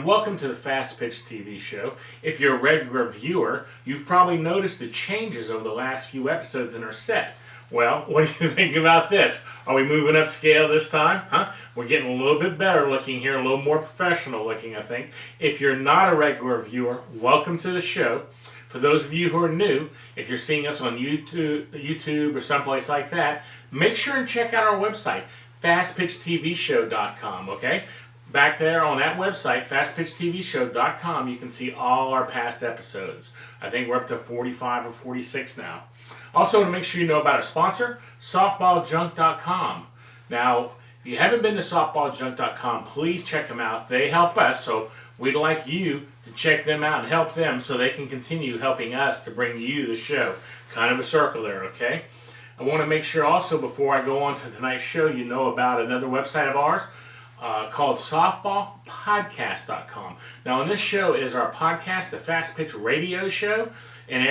and welcome to the Fastpitch TV show. If you're a regular viewer, you've probably noticed the changes over the last few episodes in our set. Well, what do you think about this? Are we moving up scale this time? We're getting a little bit better looking here, a little more professional looking, I think. If you're not a regular viewer, welcome to the show. For those of you who are new, if you're seeing us on YouTube or someplace like that, make sure and check out our website, fastpitchtvshow.com, okay? Back there on that website, fastpitchtvshow.com, you can see all our past episodes. I think we're up to 45 or 46 now. Also, to make sure you know about our sponsor, softballjunk.com. Now, if you haven't been to softballjunk.com, please check them out. They help us, so we'd like you to check them out and help them so they can continue helping us to bring you the show. Kind of a circle there, okay? I want to make sure also before I go on to tonight's show, you know about another website of ours called softballpodcast.com. Now, on this show is our podcast, the Fast Pitch Radio Show. And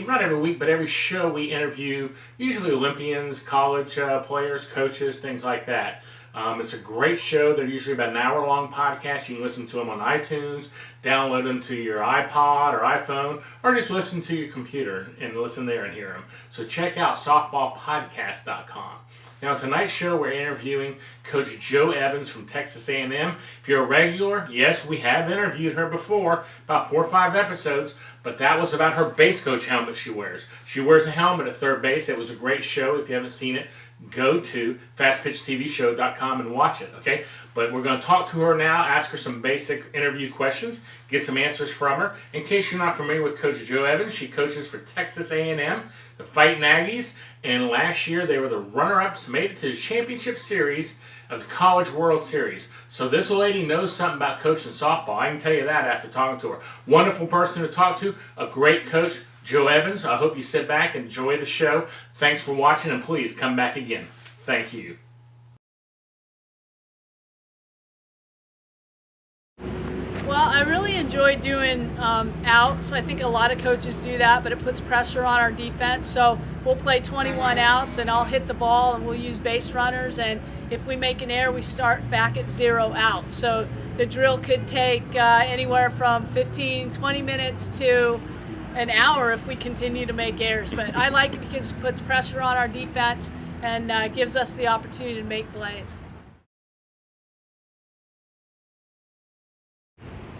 not every week, but every show we interview usually Olympians, college players, coaches, things like that. It's a great show. They're usually about an hour-long podcast. You can listen to them on iTunes, download them to your iPod or iPhone, or just listen to your computer and listen there and hear them. So check out softballpodcast.com. Now, tonight's show, we're interviewing Coach Jo Evans from Texas A&M. If you're a regular, yes, we have interviewed her before, about 4 or 5 episodes, but that was about her base coach helmet she wears. She wears a helmet at third base. It was a great show. If you haven't seen it, go to fastpitchtvshow.com and watch it, okay? But we're going to talk to her now, ask her some basic interview questions, get some answers from her. In case you're not familiar with Coach Jo Evans, she coaches for Texas A&M, the Fighting Aggies, and last year they were the runner-ups, made it to the championship series of the College World Series. So this lady knows something about coaching softball. I can tell you that after talking to her. Wonderful person to talk to, a great coach, Jo Evans. I hope you sit back and enjoy the show. Thanks for watching, and please come back again. Thank you. Well, I really enjoy doing outs. I think a lot of coaches do that, but it puts pressure on our defense. So we'll play 21 outs, and I'll hit the ball, and we'll use base runners. And if we make an error, we start back at 0 outs. So the drill could take anywhere from 15, 20 minutes to an hour if we continue to make errors. But I like it because it puts pressure on our defense and gives us the opportunity to make plays.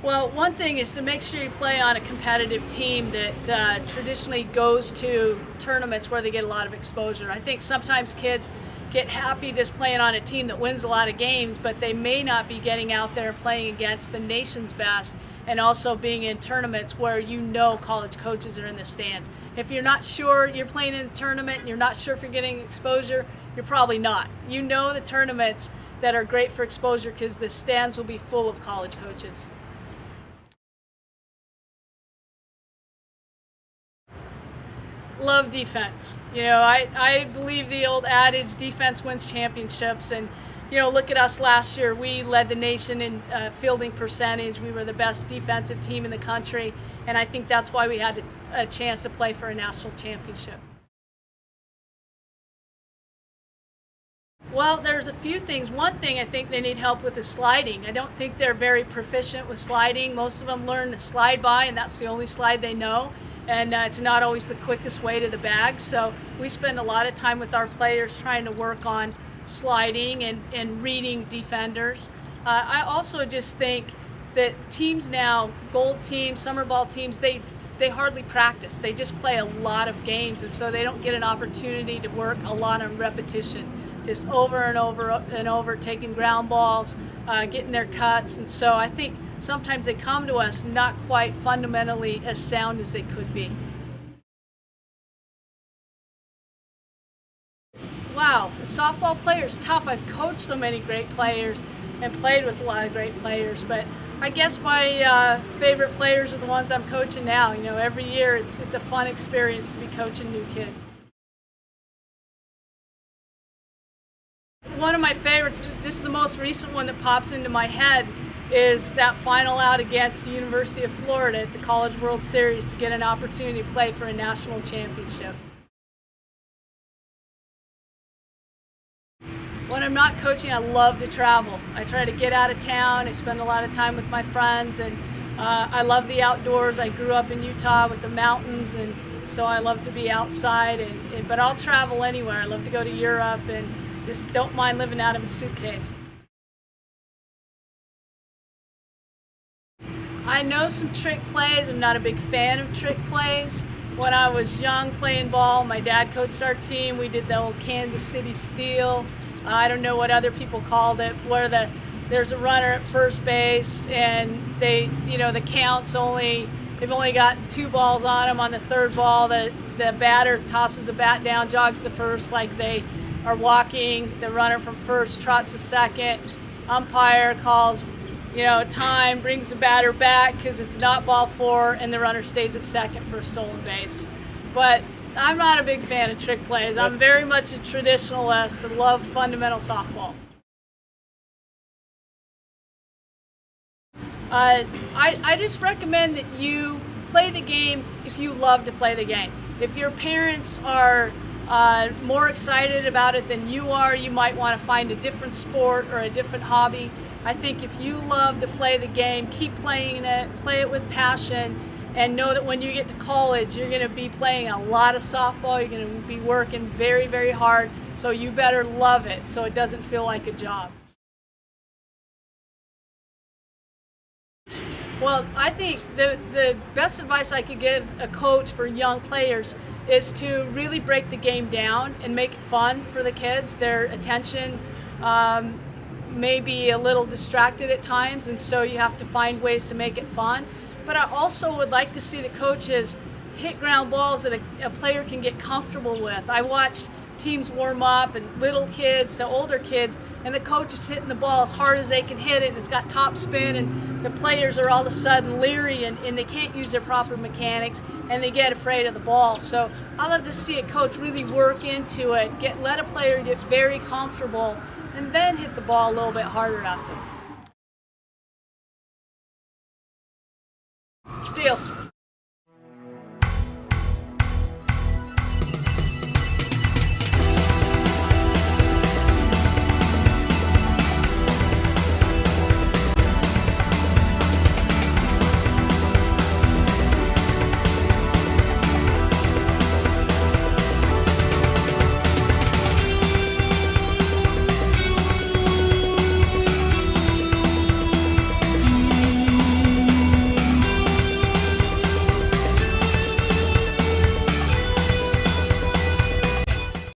Well, one thing is to make sure you play on a competitive team that traditionally goes to tournaments where they get a lot of exposure. I think sometimes kids get happy just playing on a team that wins a lot of games, but they may not be getting out there and playing against the nation's best and also being in tournaments where you know college coaches are in the stands. If you're not sure you're playing in a tournament and you're not sure if you're getting exposure, you're probably not. You know the tournaments that are great for exposure because the stands will be full of college coaches. Love defense. You know, I believe the old adage, defense wins championships. And, you know, look at us last year. We led the nation in fielding percentage. We were the best defensive team in the country. And I think that's why we had a chance to play for a national championship. Well, there's a few things. One thing I think they need help with is sliding. I don't think they're very proficient with sliding. Most of them learn to slide by, and that's the only slide they know. And it's not always the quickest way to the bag. So we spend a lot of time with our players trying to work on sliding and reading defenders. I also just think that teams now, gold teams, summer ball teams, they hardly practice. They just play a lot of games, and so they don't get an opportunity to work a lot on repetition. Just over and over and over, taking ground balls, getting their cuts. And so I think sometimes they come to us not quite fundamentally as sound as they could be. Wow, the softball player is tough. I've coached so many great players and played with a lot of great players, but I guess my favorite players are the ones I'm coaching now. You know, every year it's a fun experience to be coaching new kids. One of my favorites, just the most recent one that pops into my head, is that final out against the University of Florida at the College World Series to get an opportunity to play for a national championship. When I'm not coaching, I love to travel. I try to get out of town. I spend a lot of time with my friends, and I love the outdoors. I grew up in Utah with the mountains, and so I love to be outside. But I'll travel anywhere. I love to go to Europe, and just don't mind living out of a suitcase. I know some trick plays. I'm not a big fan of trick plays. When I was young playing ball, my dad coached our team. We did the old Kansas City steal. I don't know what other people called it, where there's a runner at first base and the count's they've only got 2 balls on them. On the 3rd ball, the batter tosses the bat down, jogs to first like they are walking. The runner from first trots to second. Umpire calls time, brings the batter back because it's not ball 4, and the runner stays at second for a stolen base. But I'm not a big fan of trick plays. I'm very much a traditionalist and love fundamental softball. I just recommend that you play the game if you love to play the game. If your parents are more excited about it than you are, you might want to find a different sport or a different hobby. I think if you love to play the game, keep playing it, play it with passion, and know that when you get to college, you're going to be playing a lot of softball. You're going to be working very, very hard, so you better love it so it doesn't feel like a job. Well, I think the best advice I could give a coach for young players is to really break the game down and make it fun for the kids. Their attention may be a little distracted at times, and so you have to find ways to make it fun. But I also would like to see the coaches hit ground balls that a player can get comfortable with. I watch teams warm up, and little kids to older kids, and the coach is hitting the ball as hard as they can hit it, and it's got top spin, and the players are all of a sudden leery, and they can't use their proper mechanics, and they get afraid of the ball. So I love to see a coach really work into it, let a player get very comfortable, and then hit the ball a little bit harder at them. Steal.